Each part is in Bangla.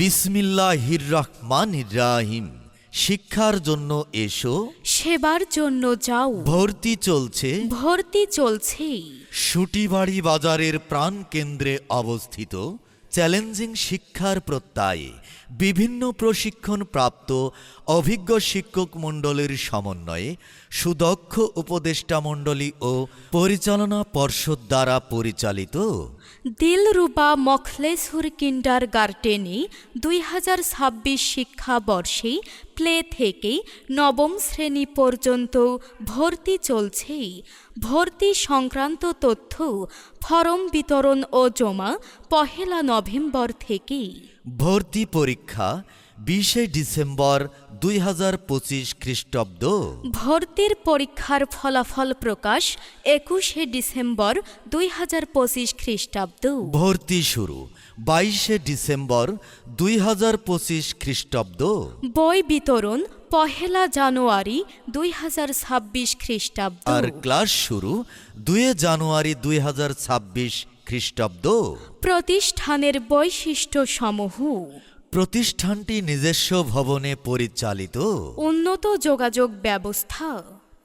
বিসমিল্লাহির রহমানির রাহিম। শিক্ষার জন্য এসো, সেবার জন্য যাও। ভর্তি চলছে। সুটিবাড়ি বাজারের প্রাণকেন্দ্রে অবস্থিত চ্যালেঞ্জিং শিক্ষার প্রত্যয়ে বিভিন্ন প্রশিক্ষণপ্রাপ্ত অভিজ্ঞ শিক্ষক মণ্ডলীর সমন্বয়ে সুদক্ষ উপদেষ্টা মণ্ডলী ও পরিচালনা পর্ষদ দ্বারা পরিচালিত দিলরুবা মখলেসুর কিন্ডারগার্টেনে 2026 শিক্ষাবর্ষে প্লে থেকে নবম শ্রেণী পর্যন্ত ভর্তি চলছে। ভর্তি সংক্রান্ত তথ্য ফরম বিতরণ ও জমা 1 নভেম্বর থেকে। ভর্তি পরীক্ষা 20 ডিসেম্বর 2025 খ্রিস্টাব্দ। ভর্তির পরীক্ষার ফলাফল প্রকাশ 21 ডিসেম্বর 2025 খ্রিস্টাব্দ। ভর্তি শুরু 22 ডিসেম্বর 2025 খ্রিস্টাব্দ। বই বিতরণ 1 জানুয়ারি 2026 খ্রিস্টাব্দ। আর ক্লাস শুরু 2 জানুয়ারি 2026 খ্রিস্টাব্দ। প্রতিষ্ঠানের বৈশিষ্ট্য সমূহ: প্রতিষ্ঠানটি নিজস্ব ভবনে পরিচালিত, উন্নত যোগাযোগ ব্যবস্থা,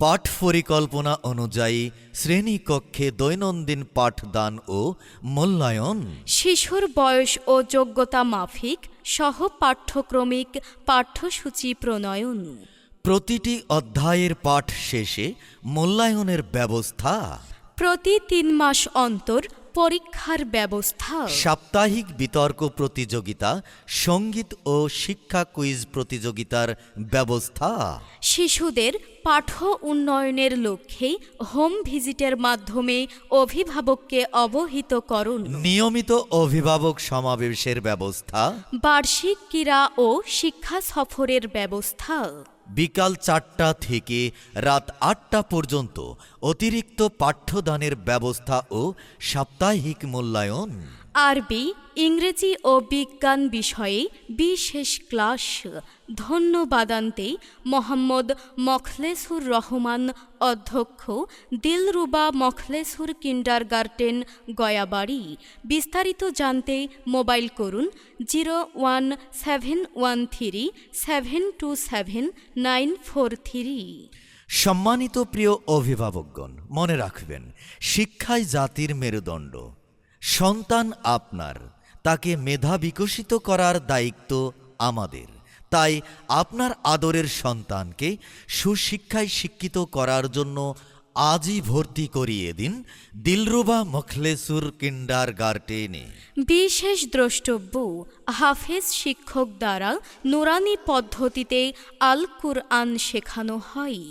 পাঠ পরিকল্পনা অনুযায়ী শ্রেণীকক্ষে দৈনন্দিন পাঠদান ও মূল্যায়ন, শিশুর বয়স ও যোগ্যতা মাফিক সহ পাঠ্যক্রমিক পাঠ্যসূচি প্রণয়ন, প্রতিটি অধ্যায়ের পাঠ শেষে মূল্যায়নের ব্যবস্থা, প্রতি 3 মাস অন্তর পরীক্ষার ব্যবস্থা, সাপ্তাহিক বিতর্ক প্রতিযোগিতা, সঙ্গীত ও শিক্ষা কুইজ প্রতিযোগিতার ব্যবস্থা, শিশুদের পাঠ্য উন্নয়নের লক্ষ্যে হোম ভিজিটের মাধ্যমে অভিভাবককে অবহিত করুন, নিয়মিত অভিভাবক সমাবেশের ব্যবস্থা, বার্ষিক ক্রীড়া ও শিক্ষা সফরের ব্যবস্থা, বিকাল 4টা থেকে রাত 8টা পর্যন্ত অতিরিক্ত পাঠ্যদানের ব্যবস্থা ও সাপ্তাহিক মূল্যায়ন, আরবি, ইংরেজি ও বিজ্ঞান বিষয়ে বিশেষ ক্লাস। ধন্যবাদান্তে মোহাম্মদ মখলেসুর রহমান, অধ্যক্ষ, দিলরুবা মখলেসুর কিন্ডারগার্টেন, গয়াবাড়ি। বিস্তারিত জানতে মোবাইল করুন 01713727943। সম্মানিত প্রিয় অভিভাবকগণ, মনে রাখবেন, শিক্ষাই জাতির মেরুদণ্ড। সন্তান আপনার, তাকে মেধা বিকশিত করার দায়িত্ব আমাদের। তাই আপনার আদরের সন্তানকে সুশিক্ষায় শিক্ষিত করার জন্য আজই ভর্তি করিয়ে দিন দিলরুবা মখলেসুর কিন্ডারগার্টেনে। বিশেষ দ্রষ্টব্য: হাফেজ শিক্ষক দ্বারা নুরানি পদ্ধতিতে আল কুরআন শেখানো হয়।